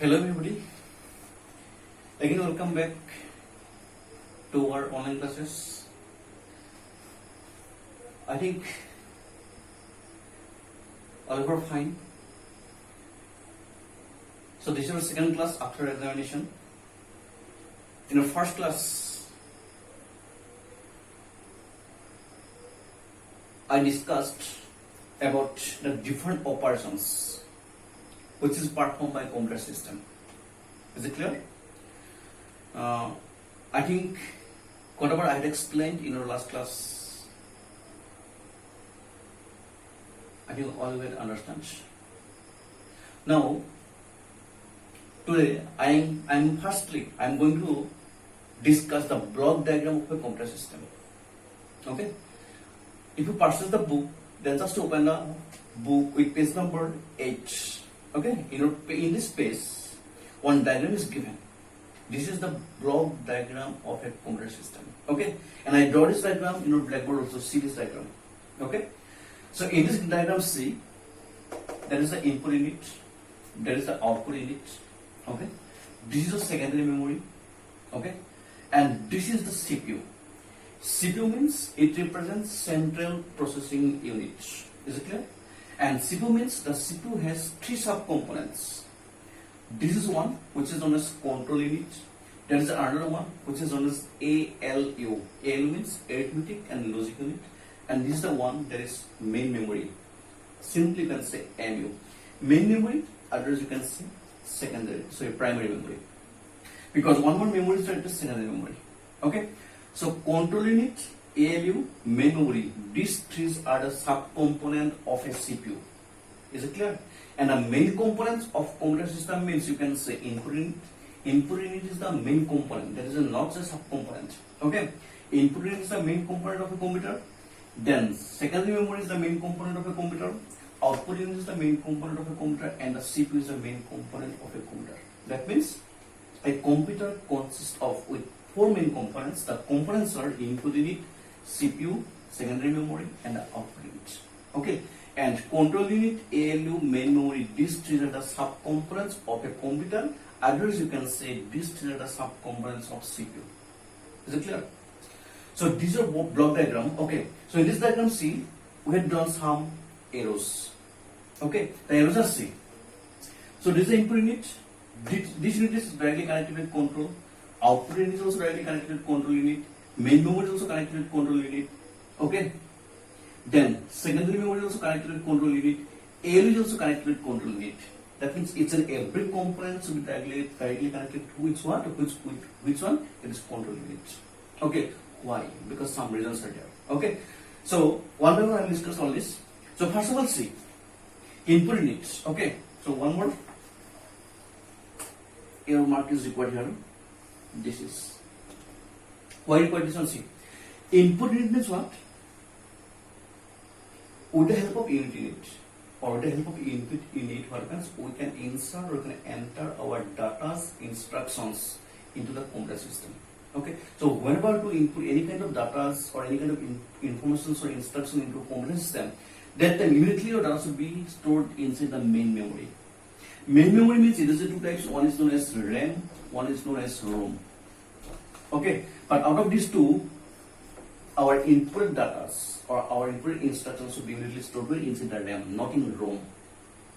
Hello everybody, again welcome back to our online classes. I think all of you are fine. So this is our second class after examination. In our first class, I discussed about the different operations which is performed by computer system. Is it clear? I think whatever I had explained in our last class, I think all will understand. Now, today I'm going to discuss the block diagram of a computer system. Okay? If you purchase the book, then just open the book with page number 8. Okay, in this page, one diagram is given. This is the block diagram of a computer system. Okay, and I draw this diagram in your blackboard also. See this diagram. Okay, so in this diagram, see there is the input unit, there is the output unit. Okay, this is the secondary memory. Okay, and this is the CPU. CPU means it represents central processing unit. Is it clear? And CPU means the CPU has three subcomponents. This is one which is known as control unit. There is another one which is known as ALU. ALU means arithmetic and logic unit. And this is the one that is main memory. Simply you can say MU. Main memory, otherwise you can say secondary, so primary memory. Because one more memory is to secondary memory. Okay? So control unit, ALU, main memory, these three are the subcomponent of a CPU. Is it clear? And the main components of computer system means you can say input unit. Input unit is the main component. That is not just subcomponent. Okay? Input unit is the main component of a computer. Then secondary memory is the main component of a computer. Output unit is the main component of a computer, and the CPU is the main component of a computer. That means a computer consists of with four main components. The components are input unit, CPU, secondary memory, and the output unit. Okay, and control unit, ALU, main memory, these three are the subcomponents of a computer. Otherwise, you can say these three are the subcomponents of CPU. Is it clear? So these are block diagram. Okay, so in this diagram, see, we have drawn some arrows. Okay, the arrows are C. So this is the input unit. This unit is directly connected with control. Output unit is also directly connected with control unit. Main memory is also connected with control unit. Okay. Then secondary memory is also connected with control unit. ALU is also connected with control unit. That means it's an every component should be directly connected to which one? Which one? It is control unit. Okay. Why? Because some reasons are there. Okay. So one by one I will discuss all this. So first of all, see input units. Okay. So one more arrow mark is required here. This is why required this one. See, input unit means what? With the help of unit or with the help of input unit, what happens? We can insert or we can enter our data's instructions into the computer system. Okay, so whenever to input any kind of data or any kind of information or instruction into a computer system, that time immediately your data should be stored inside the main memory. Main memory means it is two types. One is known as RAM, one is known as ROM. Okay, but out of these two, our input data or our input instructions should be immediately stored inside the RAM, not in ROM.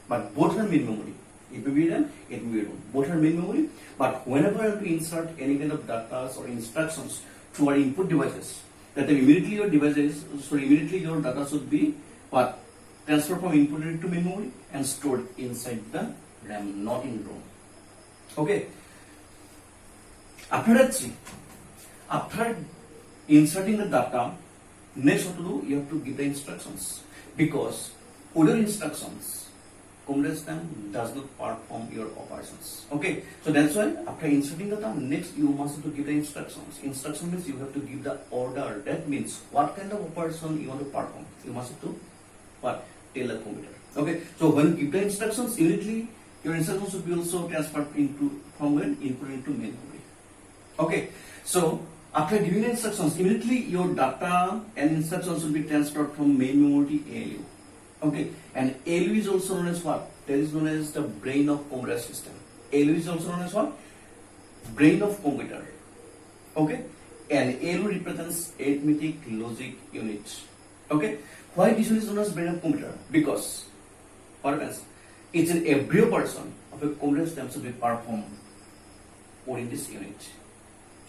But both are main memory. It may be RAM, it may be ROM. Both are main memory. But whenever I have to insert any kind of data or instructions through our input devices, that immediately your devices, so immediately your data should be what? Transferred from input unit to main memory and stored inside the RAM, not in ROM. Okay. After that, see, after inserting the data, next what to do? You have to give the instructions, because without instructions, computer system does not perform your operations. Okay, so that's why after inserting the data, next you must have to give the instructions. Instruction means you have to give the order. That means what kind of operation you want to perform. You must have to what? Tell the computer. Okay, so when you give the instructions, immediately your instructions should be also transferred into from when input into main memory. Okay, so after giving the instructions, immediately your data and instructions will be transferred from main memory to ALU. Okay, and ALU is also known as what? That is known as the brain of computer system. ALU is also known as what? Brain of computer. Okay? And ALU represents arithmetic logic unit. Okay? Why this one is known as brain of computer? Because, what happens? It's an embryo person of a computer system to be performed within this unit.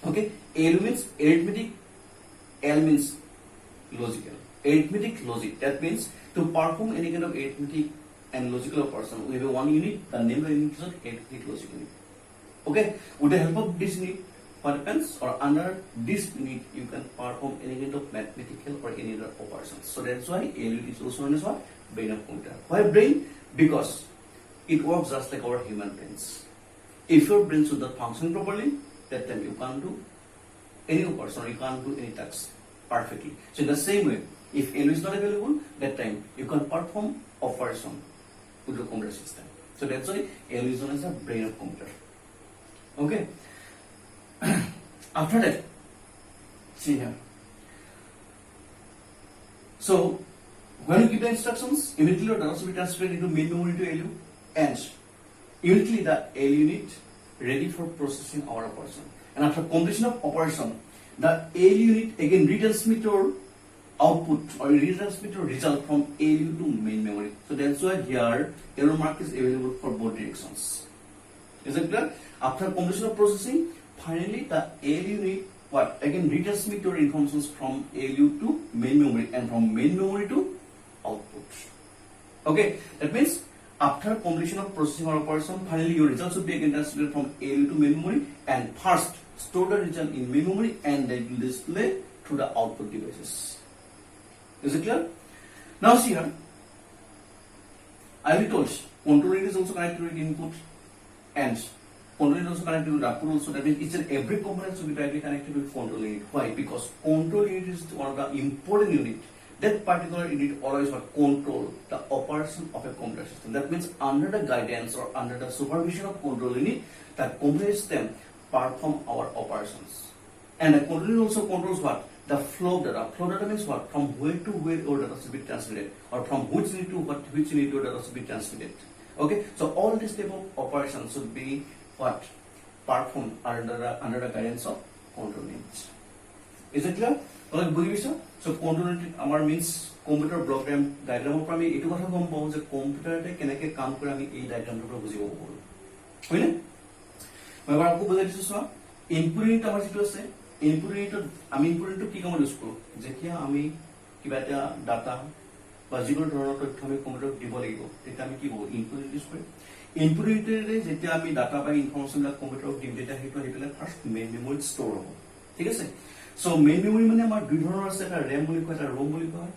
Okay? ALU means arithmetic, L means logical. Arithmetic logic. That means to perform any kind of arithmetic and logical operation, we have one unit, the name of the unit is arithmetic logic unit. Okay? With the help of this unit, what happens? Or under this unit, you can perform any kind of mathematical or any other operations. So that's why ALU is also known as what? Brain of computer. Why brain? Because it works just like our human brains. If your brain should not function properly, that time you can't do any operation, or you can't do any tasks perfectly. So in the same way, if ALU is not available, that time you can perform operation with the computer system. So that's why ALU is known as the brain of computer. Okay. After that, see here. So when you give the instructions, immediately your data will be transferred into main memory to ALU, and immediately the ALU unit ready for processing our operation. And after completion of operation, the ALU unit again retransmit your output or retransmit your result from ALU to main memory. So that's why here arrow mark is available for both directions. Is it clear? After completion of processing, finally the ALU unit what again retransmit your informations from ALU to main memory and from main memory to output. Okay, that means after completion of processing or operation, finally your result should be again transferred from ALU to main memory, and first store the result in main memory and then display through the output devices. Is it clear? Now see here, I will told control unit is also connected with input and control unit also connected with output also. That means each and every component should be directly connected with control unit. Why? Because control unit is one of the important unit. That particular unit always will control the operation of a computer system. That means under the guidance or under the supervision of control unit, the computer system perform our operations. And the control unit also controls what? The flow of data. Flow data means what? From where to where your data should be transmitted, or from which unit to which unit your data should be transmitted. Okay, so all this type of operations should be what? Performed under the guidance of control units. Is it clear? So control unit our means computer block diagram পৰা আমি এইটো কথা গম পাওঁ যে কম্পিউটাৰতে কেনেকৈ কাম কৰে আমি এই ডায়াগ্ৰামটোৰ পৰা বুজিব পাৰোঁ হয়নে মই এবাৰ আকৌ বুজাই দিছো চোৱা ইনপুট ইউনিট আমাৰ যেটো আছে ইনপুট ইউনিটত আমি ইনপুট ইউনিটটো কি কামত ইউজ কৰোঁ যেতিয়া আমি কিবা এটা ডাটা বা যিকোনো ধৰণৰ তথ্য আমি কম্পিউটাৰত দিব লাগিব তেতিয়া আমি কি কৰোঁ ইনপুট ইউনিট ইউজ কৰিম ইনপুট ইউনিটৰে যেতিয়া আমি ডাটা বা ইনফৰমেশ্যনবিলাক কম্পিউটাৰত দিম তেতিয়া সেইটো আহি পেলাই ফাৰ্ষ্ট মেইন মেমৰিত ষ্ট'ৰ হ'ব ঠিক আছে So main memory মানে আমাৰ দুই ধৰণৰ আছে এটা RAM বুলি কয় এটা ROM বুলি কয়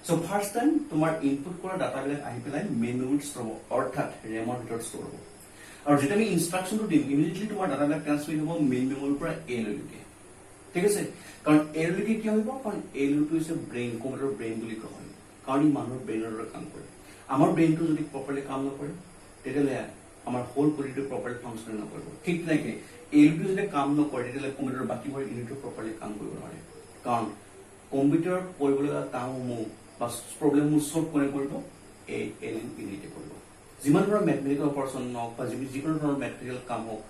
So first time তোমাৰ ইনপুট কৰা ডাটা বিলাক আহি পেলাই মেইন মেমৰিত ষ্ট'ৰ হ'ব অৰ্থাৎ RAM ৰ ভিতৰত ষ্ট'ৰ হ'ব আৰু যেতিয়া আমি ইনষ্ট্ৰাকচনটো দিম ইমিডিয়েটলি তোমাৰ ডাটা বিলাক ট্ৰান্সফাৰ হ'ব মেইন মেমৰিৰ পৰা ALU লৈকে ঠিক আছে কাৰণ ALU লৈকে কি হ'ব কাৰণ ALU টো হৈছে ব্ৰেইন কম্পিউটাৰ ব্ৰেইন বুলি কোৱা হয় কাৰণ ই মানুহৰ ব্ৰেইনৰ দৰে কাম কৰে আমাৰ ব্ৰেইনটো যদি প্ৰপাৰলি কাম নকৰে তেতিয়াহ'লে আমাৰ হোল বডিটো প্ৰপাৰলি ফাংচন নকৰিব ঠিক নাকি ALU যদি কাম নকৰে তেতিয়াহ'লে কম্পিউটাৰৰ বাকীবোৰ ইউনিটটো প্ৰপাৰলি কাম কৰিব নোৱাৰে কাৰণ কম্পিউটাৰ কৰিবলগা কামসমূহ বা প্ৰব্লেমবোৰ সলভ কোনে কৰিব এই ALU ইউনিটে কৰিব যিমান ধৰণৰ মেথমেটিকেল অপাৰেশ্যন হওক বা যিকোনো ধৰণৰ মেথমেটিকেল কাম হওক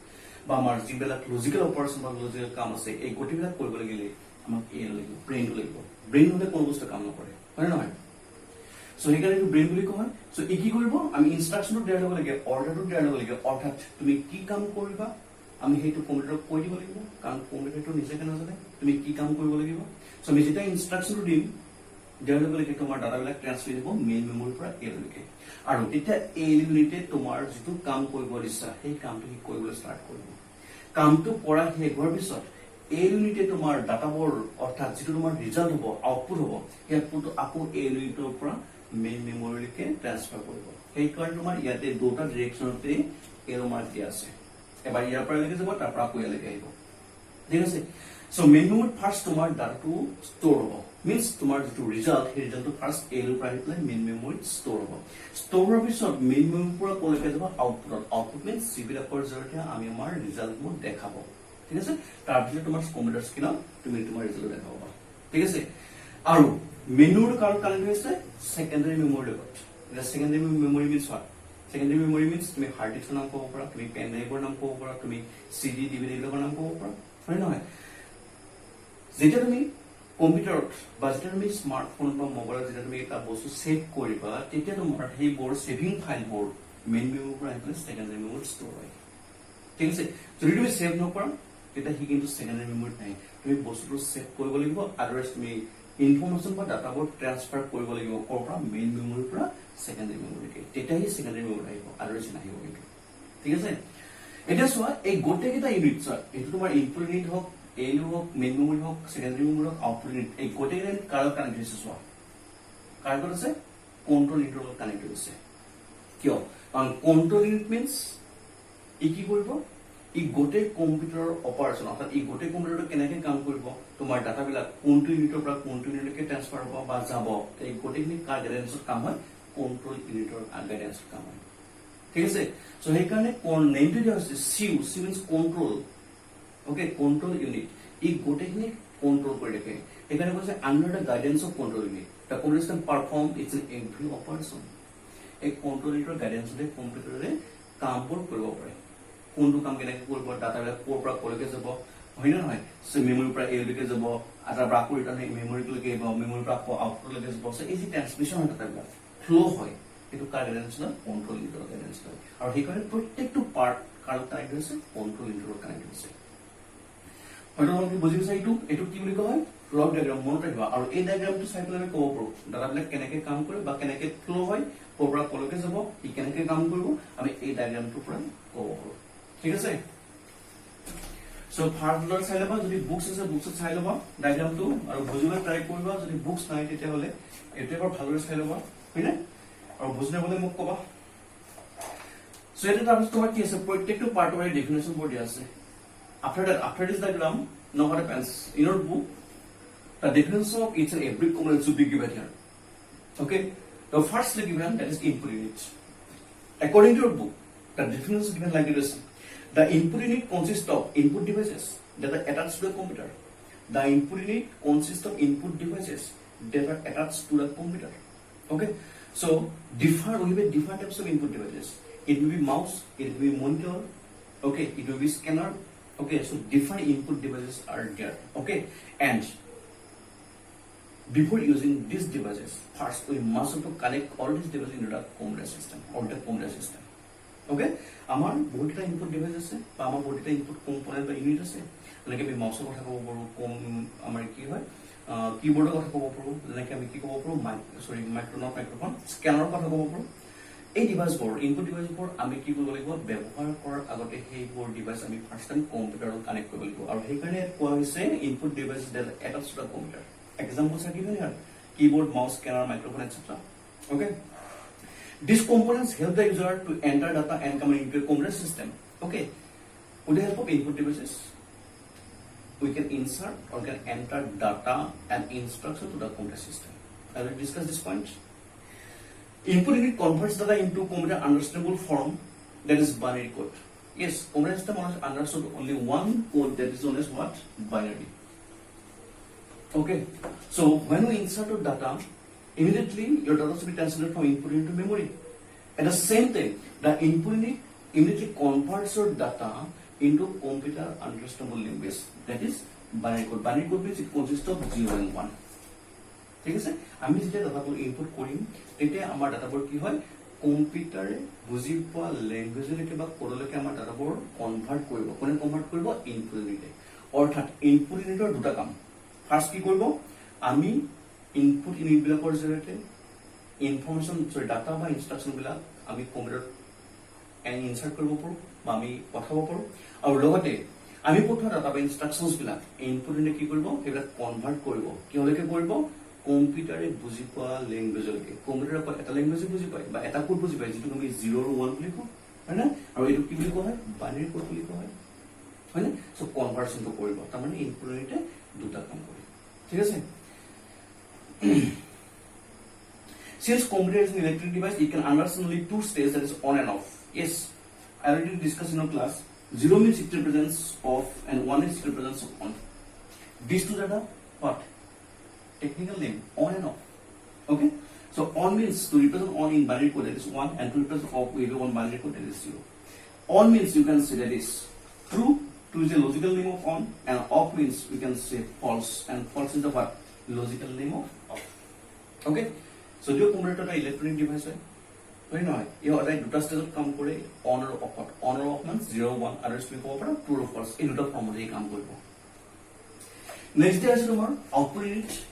বা আমাৰ যিবিলাক লজিকেল অপাৰেশ্যন বা লজিকেল কাম আছে এই গোটেইবিলাক কৰিব লাগিলে আমাক ALU লাগিব ব্ৰেইনটো লাগিব ব্ৰেইন হ'লে কোনো বস্তু কাম নকৰে হয় নহয় So সেইকাৰণে এইটো ব্ৰেইন বুলি কোৱা হয় so ই কি কৰিব আমি ইনষ্ট্ৰাকচনটো দিয়া ল'ব লাগে অৰ্ডাৰটো দিয়া ল'ব লাগে অৰ্থাৎ তুমি কি কাম কৰিবা আমি সেইটো কম্পিউটাৰক কৈ দিব লাগিব কাৰণ কম্পিউটাৰটো নিজে নাজানে তুমি কি কাম কৰিব লাগিব সো আমি যেতিয়া ইনষ্ট্ৰাকচনটো দিম দিয়া ল'ব লাগে তোমাৰ ডাটাবিলাক ট্ৰান্সফাৰ হ'ব মেইন মেমৰিৰ পৰা ALU লৈকে আৰু তেতিয়া ALU ইউনিটে তোমাৰ যিটো কাম কৰিব ইচ্ছা সেই কামটো কি কৰিবলৈ ষ্টাৰ্ট কৰিব কামটো কৰা শেষ হোৱাৰ পিছত ALU ইউনিটে তোমাৰ ডাটাবোৰ অৰ্থাৎ যিটো তোমাৰ ৰিজাল্ট হ'ব আউটপুট হ'ব সেই আউটপুটটো আকৌ ALU ইউনিটৰ পৰা মেইন মেমৰিলৈকে ট্ৰান্সফাৰ কৰিব সেই কাৰণে তোমাৰ ইয়াতে দুটা ডিৰেকচনতে এৰো মাৰ্ক দিয়া আছে এবাৰ ইয়াৰ পৰা লৈকে যাব তাৰ পৰা আকৌ ইয়ালৈকে আহিব ঠিক আছে সো মেইন মেমৰিত ফাৰ্ষ্ট তোমাৰ ডাটাটো ষ্ট'ৰ হ'ব মিন্স তোমাৰ যিটো ৰিজাল্ট সেই ৰিজাল্টটো ফাৰ্ষ্ট ALU পৰা আহি পেলাই মেইন মেমৰিত ষ্ট'ৰ হ'ব ষ্ট'ৰ হোৱাৰ পিছত মেইন মেমৰিৰ পৰা ক'লৈকে যাব আউটপুট মিন্স যিবিলাকৰ জৰিয়তে আমি আমাৰ ৰিজাল্টবোৰ দেখাব ঠিক আছে তাৰপিছত তোমাৰ কম্পিউটাৰ স্ক্ৰীনত তুমি তোমাৰ ৰিজাল্ট দেখাব পাৰা ঠিক আছে আৰু মেইন মেমৰিটো কানেক্ট হৈছে সেকেন্ডাৰী মেমৰিৰ লগত এটা secondary memory means what Secondary memory means তুমি hard disk নাম ক'ব পাৰা, তুমি pen drive নাম ক'ব পাৰা, তুমি CD DVD বিলাকৰ নাম ক'ব পাৰা, হয় নহয়? যেতিয়া তুমি কম্পিউটাৰত বা যেতিয়া তুমি স্মাৰ্টফোন বা মোবাইলত যেতিয়া তুমি এটা বস্তু সেভ কৰিবা, তেতিয়া তোমাৰ সেইবোৰ সেভিং ফাইলবোৰ মেইন মেমৰিৰ পৰা আহি সেকেন্ডাৰী মেমৰিত ষ্ট'ৰ হয়। ঠিক আছে, যদি তুমি সেভ নকৰা তেতিয়া সি কিন্তু সেকেন্ডাৰী মেমৰিত নাই। তুমি বস্তুটো সেভ কৰিব লাগিব, আদাৰৱাইজ তুমি ইনফৰমেশ্যন বা ডাটাবোৰ ট্ৰান্সফাৰ কৰিব লাগিব ক'ৰ পৰা, মেইন মেমৰিৰ পৰা সেকেন্ডাৰী মেমৰিলৈকে, তেতিয়াহে সেকেন্ডাৰী মেমৰি আহিব, আদাৰৱাইজ নাহিব কিন্তু। ঠিক আছে, এতিয়া চোৱা এই গোটেইকেইটা ইউনিট চোৱা, এইটো তোমাৰ ইনপুট ইউনিট হওক, ALU হওক, মেইন মেমৰি হওক, সেকেন্ডাৰী মেমৰি হওক, আউটপুট ইউনিট, এই গোটেইকেইটা কাৰ লগত কানেক্ট হৈছে চোৱা, কাৰ লগত আছে, কন্ট্ৰল ইউনিটৰ লগত কানেক্ট হৈছে। কিয়? কাৰণ কন্ট্ৰল ইউনিট মিন্স ই কি কৰিব, ই গোটেই কম্পিউটাৰৰ অপাৰেশ্যন, অৰ্থাৎ ই গোটেই কম্পিউটাৰটো কেনেকে কাম কৰিব, তোমাৰ ডাটাবিলাক কোনটো ইউনিটৰ পৰা কোনটো ইউনিটলৈকে ট্ৰান্সফাৰ হ'ব বা যাব, এই গোটেইখিনি কাৰ গাইডেন্সত কাম হয়, কন্ট্ৰল ইউনিটৰ গাইডেন্সত কাম হয়। ঠিক আছে, চ' সেইকাৰণে নেমটো দিয়া হৈছে CU, CU মিন্স কন্ট্ৰল, অকে, কন্ট্ৰল ইউনিট, ই গোটেইখিনি কন্ট্ৰল কৰি ৰাখে। সেইকাৰণে কৈছে under the guidance of control unit the computer কেন পাৰফৰ্ম ইটছ এভৰি অপাৰেশ্যন। এই কন্ট্ৰল ইউনিটৰ গাইডেন্সতে কম্পিউটাৰে কামবোৰ কৰিব পাৰে, কোনটো কাম কেনেকে কৰিব, ডাটাবিলাক ক'ৰ পৰা ক'লৈকে যাব, হয় নে নহয়, মেমৰিৰ পৰা ALUলৈকে যাব, তাৰ পৰা আকৌ ৰিটাৰ্ণ মেমৰিলৈকে আহিব, মেমৰিৰ পৰা আকৌ আউটপুটলৈকে যাব, এই যি ট্ৰান্সমিশ্যন হয় ডাটাবিলাক ফ্ল' হয়, সেইটো কাৰ গাইডেন্স হয়, কন্ট্ৰল ইউনিটৰ গাইডেন্স হয়। আৰু সেইকাৰণে প্ৰত্যেকটো পাৰ্ট কাৰ কানেক্ট হৈছে, কন্ট্ৰল ইউনিটৰ কানেক্ট হৈছে। হয়তো তোমালোকে বুজি পাইছা, এইটো কি বুলি কোৱা হয়, ব্লক ডায়েগ্ৰাম, মনত ৰাখিবা। আৰু এই ডায়েগ্ৰামটো চাই পেলাই আমি ক'ব পাৰো ডাটাবিলাক কেনেকে কাম কৰে বা কেনেকে ফ্ল' হয়, ক'ৰ পৰা ক'লৈকে যাব, ই কেনেকে কাম কৰিব, আমি এই ডায়েগ্ৰামটোৰ পৰা ক'ব পাৰো। ঠিক আছে, চ' ফাৰ্ষ্ট চাই ল'বা, যদি বুকছ আছে বুকছত চাই ল'বা ডায়েগ্ৰামটো আৰু বুজিবলৈ ট্ৰাই কৰিবা, যদি বুকছ নাই তেতিয়াহ'লে এইটো এবাৰ ভালদৰে চাই ল'বা, হয়নে, আৰু বুজি নাপালে মোক ক'বা। চ' এতিয়া তাৰপিছত তোমাৰ কি আছে, প্ৰত্যেকটো পাৰ্টৰ ডেফিনেশ্যনবোৰ দিয়া আছে। After this diagram, now what happens? In your book, the definition of each and every component should be given here. Okay? The firstly given, that is input unit. According to your book, the definition is given like this. The input unit consists of input devices that are attached to the computer. The input unit consists of input devices that are attached to the computer. Okay? So, we have different types of input devices. It will be mouse, it will be monitor, okay, it will be scanner. Okay, so different input devices are there. Okay, and before using these devices, first we must have to connect all these devices into the computer system or the computer system. Okay, আমাৰ বহুতটা input device আছে বা আমাৰ বহুতটা input component বা unit আছে, যেনেকৈ আমি মাউচৰ কথা ক'ব পাৰোঁ, আমাৰ কি হয় কিবৰ্ডৰ কথা ক'ব পাৰোঁ, যেনেকৈ আমি কি ক'ব পাৰোঁ মাইক্ৰফোন স্কেনাৰৰ কথা ক'ব পাৰোঁ। এই ডিভাইচবোৰ ইনপুট ডিভাইচবোৰ আমি কি কৰিব লাগিব, ব্যৱহাৰ কৰাৰ আগতে সেইবোৰ ডিভাইচ আমি ফাৰ্ষ্ট টাইম কম্পিউটাৰত কানেক্ট কৰিব লাগিব, আৰু সেইকাৰণে কোৱা হৈছে input device that attached to the computer. Examples are given here, keyboard, mouse, scanner, microphone, etc. Okay, these components help the user to enter data and come into a computer system. Okay, with the help of input devices we can insert or can enter data and instruction to the computer system. I will discuss this point. Input unit converts data into computer understandable form, that is binary code. Yes, computer system understood only one code, that is known as what? Binary. Okay, so when we insert the data, immediately your data should be translated from input into memory. At the same time, the input unit immediately converts your data into computer understandable language, that is binary code. Binary code means it consists of 0 and 1. ঠিক আছে, আমি যেতিয়া ডাটাবোৰ input কৰিম তেতিয়া আমাৰ ডাটাবোৰ কি হয়, কম্পিউটাৰে বুজি পোৱা লেংগুৱেজলৈকে বা কোডলৈকে আমাৰ ডাটাবোৰ কনভাৰ্ট কৰিব। কোনে কনভাৰ্ট কৰিব? ইনপুট ইউনিটে। অৰ্থাৎ ইনপুট ইউনিটৰ দুটা কাম। ফাৰ্ষ্ট কি কৰিব, আমি ইনপুট ইউনিটবিলাকৰ জৰিয়তে ইনফৰমেশ্যন ডাটা বা ইনষ্ট্ৰাকশ্যনবিলাক আমি কম্পিউটাৰত ইনচাৰ্ট কৰিব পাৰোঁ বা আমি পঠাব পাৰোঁ, আৰু লগতে আমি পঠোৱা ডাটা বা ইনষ্ট্ৰাকশ্যনবিলাক ইনপুট ইউনিটে কি কৰিব, সেইবিলাক কনভাৰ্ট কৰিব। কিহলৈকে কৰিব? কম্পিউটাৰে বুজি পোৱা লেংগুৱেজলৈকে। কম্পিউটাৰে অকল এটা লেংগুৱেজে বুজি পায় বা এটা কোড বুজি পায়, যিটো আমি 0 আৰু 1 বুলি কওঁ, হয় না? আৰু এইটো কি বুলি কোৱা হয়? বাইনাৰী কোড বুলি কোৱা হয়, হয়নে? চ' কনভাৰ্চনটো কৰিব, তাৰমানে ইনপুট ইউনিটে দুটা কাম কৰে। ঠিক আছে, since computer is an electric device, it can understand only two states, that is on and off. Yes, I already discussed in our class. 0 means it represents off and 1 is it represents on. These two data, what? Technical name, on and off. Okay, So on means to represent on in binary code that is 1 and to represent off with one binary code that is 0. On means you can say that is true, true is a logical name of on, and off means we can say false, and false is the what? Logical name of off. Okay? So your computer is an electronic device. Right now, you are right. Duta stage come kore on or off. On or off means 0, 1. Others will go over true or false. In duta form they come kore. Next day is tomorrow output unit.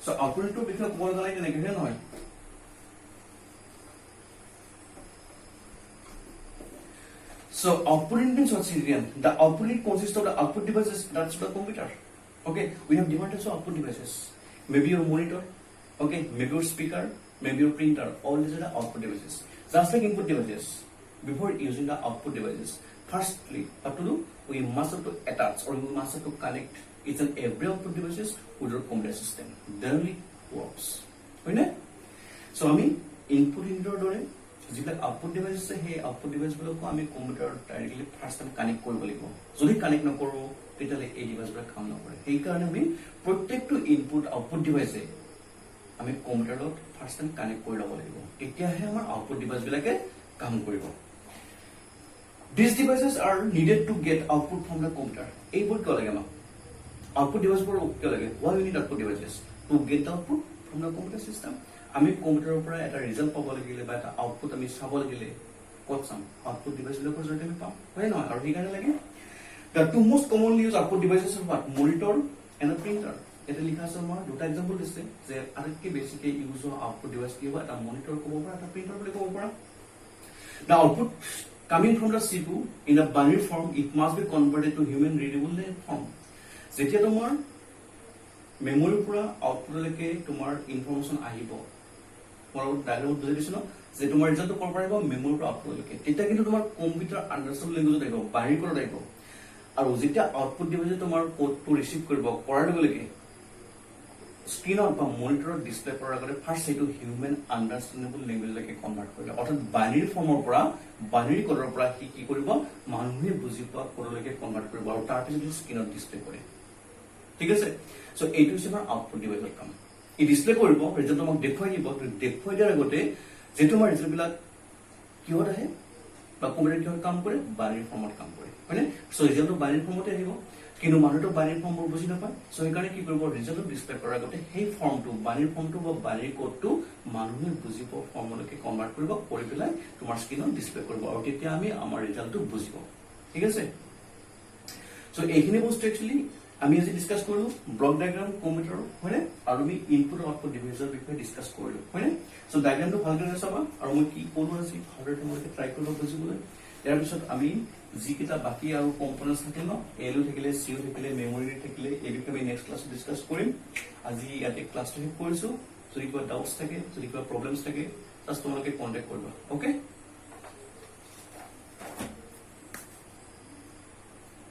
So output unit to become what the like again no. So output unit means what's again? The output unit consists of the output devices. That's the computer. Okay, we have different types of output devices. Maybe your monitor. Okay, maybe your speaker. Maybe your printer, all these are the output devices. Just like input devices, before using the output devices, firstly, what to do? We must have to attach or we must have to connect each and every output devices with our computer system. Then only works. Right? So, I mean, input dore, যিবিলাক output devices আছে সেই output device বিলাকো আমি computer directly first time connect কৰিব লাগিব। যদি connect নকৰো তেতিয়ালে এই ডিভাইচবিলাক কাম নকৰে। সেই কাৰণে আমি প্ৰত্যেকটো ইনপুট আউটপুট ডিভাইসে আমি কম্পিউটাৰত ফাৰ্ষ্ট টাইম কানেক্ট কৰি ল'ব লাগিব। তেতিয়াহে আমাৰ আউটপুট ডিভাইস বিলাকে কাম কৰিব। These devices are needed to get output from the computer. এইবোৰ কিয় লাগে আমাক? Output device বোৰ কিয় লাগে? Why we need output devices? To get the output from the computer system. আমি কম্পিউটাৰৰ পৰা এটা ৰিজাল্ট পাব লাগিলে বা এটা আউটপুট আমি চাব লাগিলে ক'ত চাম? আউটপুট ডিভাইচ বিলাকৰ জৰিয়তে আমি পাম। হয় নহয়? আৰু সেইকাৰণে লাগে the two most commonly used output devices are what? Monitor and a printer. এটা লিখা আছে আমাৰ দুটা এক্সাম্পল দিছে যে আটাইতকৈ বেছিকৈ ইউজ হোৱা আউটপুট ডিভাইচ কি হ'ব? এটা মনিটৰ ক'ব পৰা, এটা প্ৰিন্টাৰ বুলি ক'ব পৰা। The output coming from the CPU in a binary form, it must be converted to human readable form. যেতিয়া তোমাৰ মেমৰিৰ পৰা আউটপুটলৈকে তোমাৰ ইনফৰমেশ্যন আহিব, মই ডায়গ্ৰামত বুজাই দিছো ন যে তোমাৰ ৰিজাল্টটো ক'ব পাৰিব মেমৰিৰ পৰা আউটপুটলৈকে, তেতিয়া কিন্তু তোমাৰ কম্পিউটাৰ আণ্ডাৰষ্টেণ্ড লেংগুৱেজত আহিব, বাইনাৰী কোডত আহিব। আৰু যেতিয়া আউটপুট ডিভাইচে তোমাৰ কোডটো ৰিচিভ কৰিব কৰাৰ লগে স্ক্ৰীনত বা মনিটৰত ডিসপ্লে কৰাৰ আগতে ফাৰ্ষ্ট সেইটো হিউমেন আণ্ডাৰষ্টেণ্ডেবল লেংগুৱেজলৈকে কনভাৰ্ট কৰিলে, অৰ্থাৎ বাইনাৰী ফৰ্মৰ পৰা বাইনাৰী কোডৰ পৰা কি কৰিব মানুহে বুজি পোৱা কোডলৈকে কনভাৰ্ট কৰিব আৰু তাৰ পিছত স্ক্ৰীনত ডিসপ্লে কৰে। ঠিক আছে? সো এইটো হৈছে আমাৰ আউটপুট ডিভাইচৰ কাম। ই ডিসপ্লে কৰিব, ৰিজাল্ট আমাক দেখুৱাই দিব, দেখুৱাই দিয়াৰ আগতে যেটো আমাৰ ৰিজাল্টবিলাক কিহত আহে বা কম্পিউটাৰ কিহত কাম কৰে? বাইনাৰী ফৰ্মত কাম কৰে। হয়নে? সো ৰিজাল্টটো বাইনাৰী ফৰ্মতে আহিব, কিন্তু মানুহটো বাইনাৰী ফৰ্মবোৰ বুজি নাপায়। সো সেইকাৰণে কি কৰিব ৰিজাল্টটো ডিসপ্লে কৰাৰ আগতে সেই ফৰ্মটো বাইনাৰী ফৰ্মটো বা বাইনাৰী কোডটো মানুহে বুজি পোৱা ফৰ্মলৈকে কনভাৰ্ট কৰিব, কৰি পেলাই তোমাৰ স্ক্ৰীনত ডিসপ্লে কৰিব আৰু তেতিয়া আমি আমাৰ ৰিজাল্টটো বুজিব। ঠিক আছে? সো এইখিনি বস্তু একচুয়ালি আমি আজি ডিসকাস কৰিলো ব্লক ডায়াগ্ৰাম কম্পিউটাৰ, হয়নে? আৰু আমি ইনপুট আউটপুট ডিভাইচৰ বিষয়ে ডিসকাস কৰিলো, হয়নে? সো ডায়াগ্ৰামটো ভালদৰে চাবা আৰু মই কি ক'লো আজি ভালদৰে তোমালোকে ট্ৰাই কৰিব বুজিবলৈ। ইয়াৰ পিছত আমি যিকেইটা বাকি আৰু কম্পোনেন্টছ থাকিল ন, এলইউ থাকিলে, সিইউ থাকিলে, মেমৰি থাকিলে, এই বিষয়ে আমি নেক্সট ক্লাছত ডিসকাস কৰিম। আজি ইয়াতে ক্লাছটো শেষ কৰিছো। যদি কিবা ডাউটছ থাকে, যদি কিবা প্ৰবলেমছ থাকে, জাষ্ট তোমালোকে কন্টেক্ট কৰিবা। ওকে?